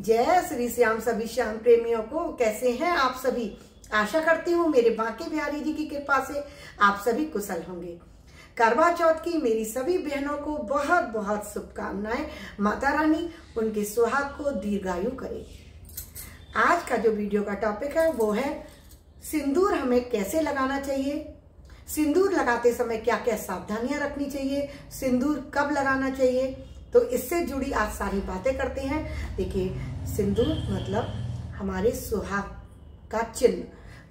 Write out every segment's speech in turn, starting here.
जय श्री श्याम सभी श्याम प्रेमियों को। कैसे हैं आप सभी? आशा करती हूँ मेरे बांके बिहारी जी की कृपा से आप सभी कुशल होंगे। करवा चौथ की मेरी सभी बहनों को बहुत बहुत शुभकामनाएं। माता रानी उनके सुहाग को दीर्घायु करे। आज का जो वीडियो का टॉपिक है वो है सिंदूर हमें कैसे लगाना चाहिए, सिंदूर लगाते समय क्या क्या सावधानियां रखनी चाहिए, सिंदूर कब लगाना चाहिए। तो इससे जुड़ी आज सारी बातें करते हैं। देखिए, सिंदूर मतलब हमारे सुहाग का चिन्ह,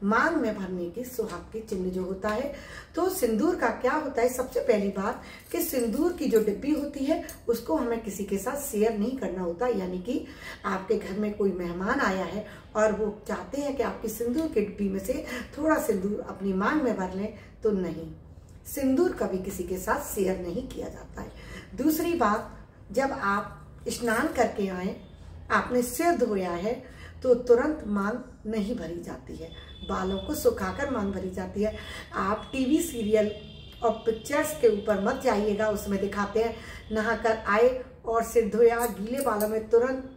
मांग में भरने की सुहाग के चिन्ह जो होता है। तो सिंदूर का क्या होता है, सबसे पहली बात कि सिंदूर की जो डिब्बी होती है उसको हमें किसी के साथ शेयर नहीं करना होता। यानी कि आपके घर में कोई मेहमान आया है और वो चाहते हैं कि आपकी सिंदूर की डिब्बी में से थोड़ा सिंदूर अपनी मांग में भर लें, तो नहीं, सिंदूर कभी किसी के साथ शेयर नहीं किया जाता है। दूसरी बात, जब आप स्नान करके आए, आपने सिर धोया है, तो तुरंत मांग नहीं भरी जाती है, बालों को सुखाकर मांग भरी जाती है। आप टीवी सीरियल और पिक्चर्स के ऊपर मत जाइएगा, उसमें दिखाते हैं नहाकर आए और सिर धोया, गीले बालों में तुरंत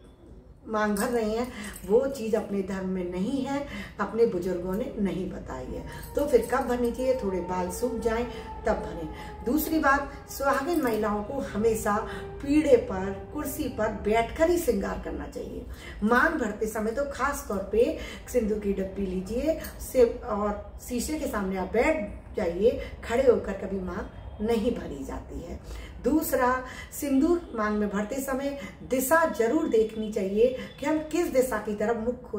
मांग भर रही हैं। वो चीज़ अपने धर्म में नहीं है, अपने बुजुर्गों ने नहीं बताई है। तो फिर कब भरनी चाहिए? थोड़े बाल सूख जाएं तब भरें। दूसरी बात, सुहागिन महिलाओं को हमेशा पीढ़े पर, कुर्सी पर बैठकर ही श्रृंगार करना चाहिए। मांग भरते समय तो खास तौर पे सिंदूर की डब्बी लीजिए और शीशे के सामने आप बैठ जाइए, खड़े होकर कभी मांग नहीं भरी जाती है। दूसरा, सिंदूर मांग में भरते समय दिशा जरूर देखनी चाहिए कि हम किस दिशा की तरफ मुख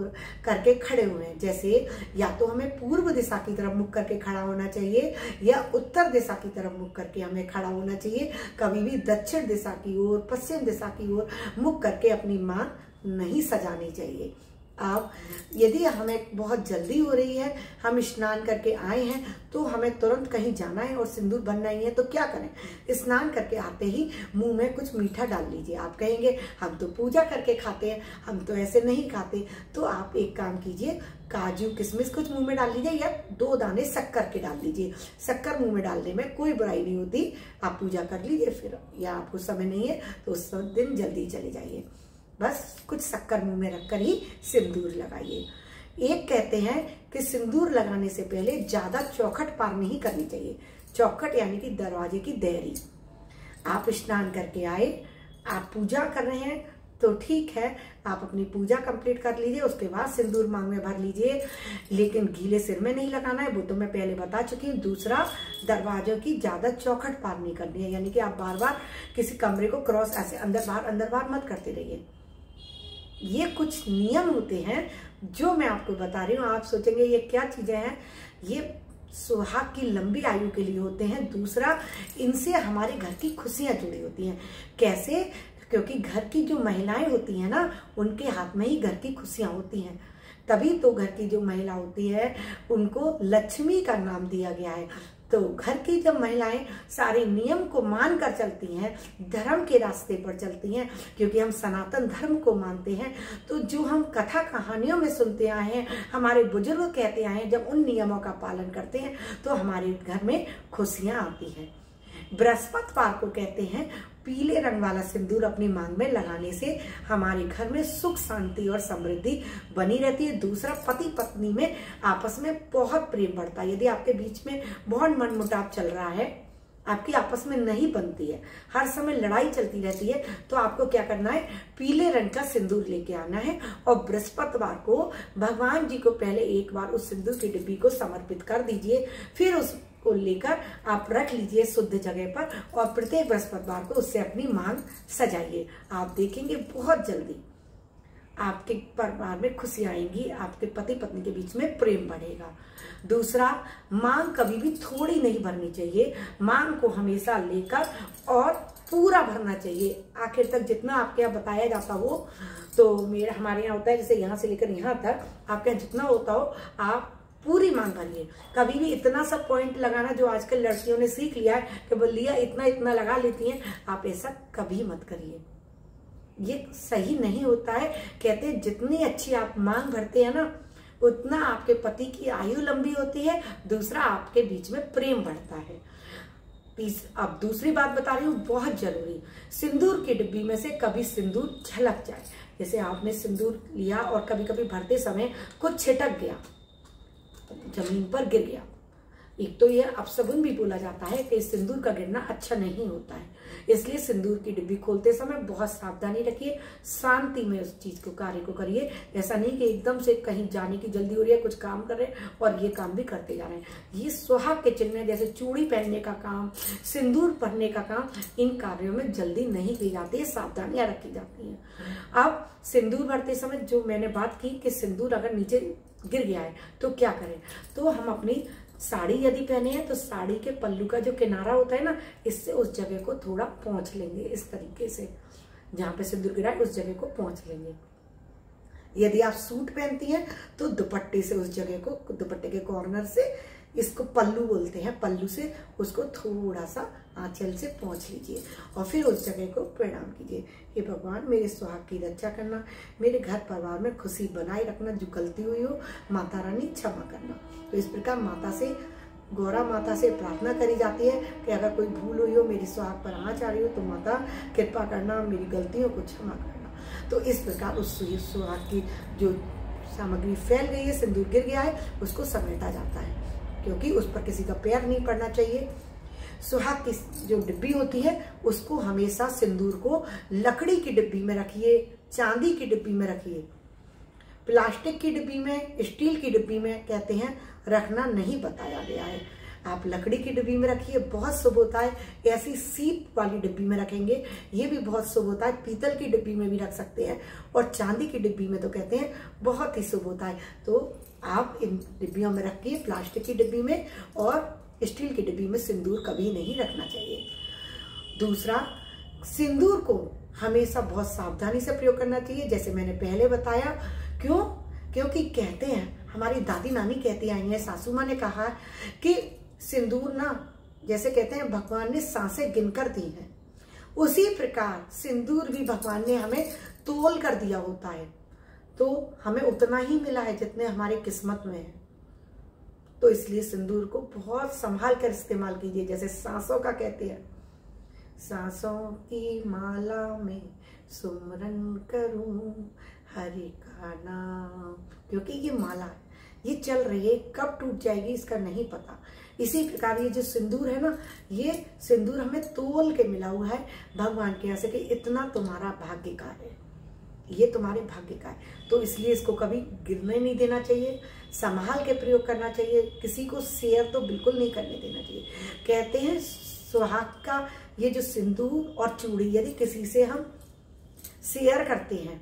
करके खड़े हुए हैं। जैसे या तो हमें पूर्व दिशा की तरफ मुख करके खड़ा होना चाहिए या उत्तर दिशा की तरफ मुख करके हमें खड़ा होना चाहिए। कभी भी दक्षिण दिशा की ओर, पश्चिम दिशा की ओर मुख करके अपनी मांग नहीं सजानी चाहिए। अब यदि हमें बहुत जल्दी हो रही है, हम स्नान करके आए हैं, तो हमें तुरंत कहीं जाना है और सिंदूर बनना ही है, तो क्या करें? स्नान करके आते ही मुंह में कुछ मीठा डाल लीजिए। आप कहेंगे हम तो पूजा करके खाते हैं, हम तो ऐसे नहीं खाते। तो आप एक काम कीजिए, काजू किशमिश कुछ मुंह में डाल लीजिए या 2 दाने शक्कर के डाल लीजिए। शक्कर मुंह में डालने में कोई बुराई नहीं होती। आप पूजा कर लीजिए फिर, या आपको समय नहीं है तो उस दिन जल्दी चले जाइए। बस कुछ शक्कर मुंह में रखकर ही सिंदूर लगाइए। एक कहते हैं कि सिंदूर लगाने से पहले ज्यादा चौखट पार नहीं करनी चाहिए। चौखट यानी कि दरवाजे की देहरी। आप स्नान करके आए, आप पूजा कर रहे हैं तो ठीक है, आप अपनी पूजा कंप्लीट कर लीजिए, उसके बाद सिंदूर मांग में भर लीजिए, लेकिन गीले सिर में नहीं लगाना है, वो तो मैं पहले बता चुकी हूँ। दूसरा, दरवाजों की ज्यादा चौखट पार नहीं करनी है। यानी कि आप बार बार किसी कमरे को क्रॉस ऐसे अंदर बाहर मत करते रहिए। ये कुछ नियम होते हैं जो मैं आपको बता रही हूँ। आप सोचेंगे ये क्या चीजें हैं? ये सुहाग की लंबी आयु के लिए होते हैं। दूसरा, इनसे हमारे घर की खुशियां जुड़ी होती हैं। कैसे? क्योंकि घर की जो महिलाएं होती हैं ना, उनके हाथ में ही घर की खुशियां होती हैं। तभी तो घर की जो महिला होती है उनको लक्ष्मी का नाम दिया गया है। तो घर की जब महिलाएं सारे नियम को मान कर चलती हैं, धर्म के रास्ते पर चलती हैं, क्योंकि हम सनातन धर्म को मानते हैं, तो जो हम कथा कहानियों में सुनते आए हैं, हमारे बुजुर्ग कहते आए हैं, जब उन नियमों का पालन करते हैं तो हमारे घर में खुशियां आती हैं। बृहस्पतिवार को कहते हैं पीले रंग वाला सिंदूर अपनी मांग में लगाने से हमारे घर में सुख शांति और समृद्धि बनी रहती है। दूसरा, पति पत्नी में आपस में बहुत प्रेम बढ़ता है। यदि आपके बीच में बहुत मनमुटाव चल रहा है, आपकी आपस में नहीं बनती है, हर समय लड़ाई चलती रहती है, तो आपको क्या करना है? पीले रंग का सिंदूर लेके आना है और बृहस्पतिवार को भगवान जी को पहले एक बार उस सिंदूर की डिब्बी को समर्पित कर दीजिए। फिर उसको लेकर आप रख लीजिए शुद्ध जगह पर और प्रत्येक बृहस्पतिवार को उससे अपनी मांग सजाइए। आप देखेंगे बहुत जल्दी आपके परिवार में खुशी आएंगी, आपके पति पत्नी के बीच में प्रेम बढ़ेगा। दूसरा, मांग कभी भी थोड़ी नहीं भरनी चाहिए। मांग को हमेशा लेकर और पूरा भरना चाहिए, आखिर तक जितना आपके यहाँ बताया जाता हो। तो हमारे यहाँ होता है जैसे यहाँ से लेकर यहाँ तक, आपके यहाँ जितना होता हो आप पूरी मांग भरिए। कभी भी इतना सा पॉइंट लगाना जो आजकल लड़कियों ने सीख लिया है कि बोल लिया इतना इतना लगा लेती हैं, आप ऐसा कभी मत करिए। ये सही नहीं होता है। कहते हैं जितनी अच्छी आप मांग भरते हैं ना, उतना आपके पति की आयु लंबी होती है। दूसरा, आपके बीच में प्रेम बढ़ता है। अब दूसरी बात बता रही हूँ बहुत जरूरी, सिंदूर की डिब्बी में से कभी सिंदूर झलक जाए, जैसे आपने सिंदूर लिया और कभी कभी भरते समय कुछ छिटक गया, जमीन पर गिर गया, एक तो यह अपशगुन भी बोला जाता है कि सिंदूर का गिरना अच्छा नहीं होता है। इसलिए सिंदूर की डिब्बी खोलते समय बहुत सावधानी रखिए, शांति में उस चीज को, कार्य को करिए। ऐसा नहीं कि एकदम से कहीं जाने की जल्दी हो रही है, कुछ काम कर रहे हैं और ये काम भी करते जा रहे हैं। ये सुहाग के चिन्ह में जैसे चूड़ी पहनने का काम, सिंदूर भरने का काम, इन कार्यों में जल्दी नहीं की जाती है, सावधानियां रखी जाती है। अब सिंदूर भरते समय जो मैंने बात की कि सिंदूर अगर नीचे गिर गया है तो क्या करें, तो हम अपनी साड़ी यदि पहने हैं तो साड़ी के पल्लू का जो किनारा होता है ना, इससे उस जगह को थोड़ा पोंछ लेंगे। इस तरीके से जहां पे सिंदूर गिरा है उस जगह को पोंछ लेंगे। यदि आप सूट पहनती हैं तो दुपट्टे से उस जगह को, दुपट्टे के कॉर्नर से, इसको पल्लू बोलते हैं, पल्लू से उसको थोड़ा सा आंचल से पोंछ लीजिए और फिर उस जगह को प्रणाम कीजिए। हे भगवान, मेरे सुहाग की रक्षा करना, मेरे घर परिवार में खुशी बनाए रखना, जो गलती हुई हो माता रानी क्षमा करना। तो इस प्रकार माता से, गौरा माता से प्रार्थना करी जाती है कि अगर कोई भूल हुई हो, मेरी सुहाग पर आँच आ रही हो तो माता कृपा करना, मेरी गलतियों को क्षमा करना। तो इस प्रकार उस सुहाग की जो सामग्री फैल गई है, सिंदूर गिर गया है, उसको समेटा जाता है, क्योंकि उस पर किसी का पैर नहीं पड़ना चाहिए। सुहाग की जो डिब्बी होती है उसको हमेशा सिंदूर को लकड़ी की डिब्बी में रखिए, चांदी की डिब्बी में रखिए। प्लास्टिक की डिब्बी में, स्टील की डिब्बी में कहते हैं रखना नहीं बताया गया है। आप लकड़ी की डिब्बी में रखिए, बहुत शुभ होता है। ऐसी सीप वाली डिब्बी में रखेंगे, ये भी बहुत शुभ होता है। पीतल की डिब्बी में भी रख सकते हैं और चांदी की डिब्बी में तो कहते हैं बहुत ही शुभ होता है। तो आप इन डिब्बियों में रखिए, प्लास्टिक की डिब्बी में और स्टील की डिब्बी में सिंदूर कभी नहीं रखना चाहिए। दूसरा, सिंदूर को हमेशा बहुत सावधानी से प्रयोग करना चाहिए, जैसे मैंने पहले बताया। क्यों? क्योंकि कहते हैं, हमारी दादी नानी कहती आई हैं, सासू माँ ने कहा कि सिंदूर ना, जैसे कहते हैं भगवान ने सांसें गिनकर दी हैं, उसी प्रकार सिंदूर भी भगवान ने हमें तोल कर दिया होता है। तो हमें उतना ही मिला है जितने हमारे किस्मत में है। तो इसलिए सिंदूर को बहुत संभाल कर इस्तेमाल कीजिए। जैसे सांसों का कहते हैं, सांसों की माला में सुमरन करूं हरि का नाम, क्योंकि ये माला है, ये चल रही है, कब टूट जाएगी इसका नहीं पता। इसी प्रकार ये जो सिंदूर है ना, ये सिंदूर हमें तोल के मिला हुआ है भगवान के यहाँ से कि इतना तुम्हारा भाग्य का है, ये तुम्हारे भाग्य का है। तो इसलिए इसको कभी गिरने नहीं देना चाहिए, संभाल के प्रयोग करना चाहिए। किसी को शेयर तो बिल्कुल नहीं करने देना चाहिए। कहते हैं सुहाग का ये जो सिंदूर और चूड़ी यदि किसी से हम शेयर करते हैं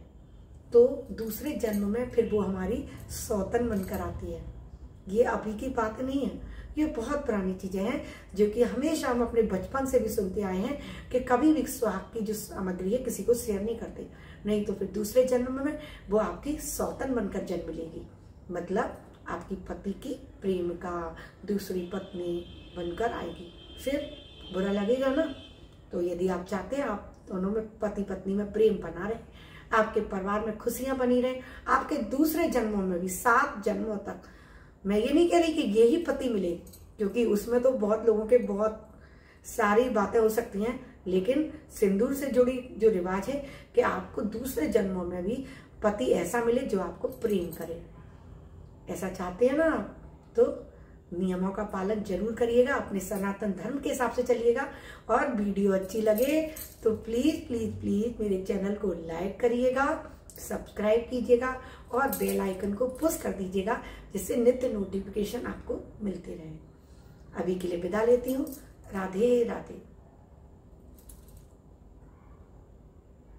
तो दूसरे जन्म में फिर वो हमारी सौतन बनकर आती है। ये अभी की बात नहीं है, ये बहुत पुरानी चीजें हैं जो कि हमेशा हम अपने बचपन से भी सुनते आए हैं कि कभी भी सुहाग की जो सामग्री है किसी को शेयर नहीं करते, नहीं तो फिर दूसरे जन्म में वो आपकी सौतन बनकर जन्म लेगी। मतलब आपकी पति की प्रेमिका, दूसरी पत्नी बनकर आएगी, फिर बुरा लगेगा ना। तो यदि आप चाहते हैं आप दोनों में, पति पत्नी में प्रेम बना रहे, आपके परिवार में खुशियां बनी रहे, आपके दूसरे जन्मों में भी 7 जन्मों तक, मैं ये नहीं कह रही कि यही पति मिले, क्योंकि उसमें तो बहुत लोगों के बहुत सारी बातें हो सकती हैं, लेकिन सिंदूर से जुड़ी जो रिवाज है कि आपको दूसरे जन्मों में भी पति ऐसा मिले जो आपको प्रेम करे। ऐसा चाहते हैं ना आप, तो नियमों का पालन जरूर करिएगा, अपने सनातन धर्म के हिसाब से चलिएगा। और वीडियो अच्छी लगे तो प्लीज प्लीज प्लीज मेरे चैनल को लाइक करिएगा, सब्सक्राइब कीजिएगा और बेल आइकन को पुश कर दीजिएगा, जिससे नित्य नोटिफिकेशन आपको मिलते रहे। अभी के लिए विदा लेती हूँ। राधे राधे।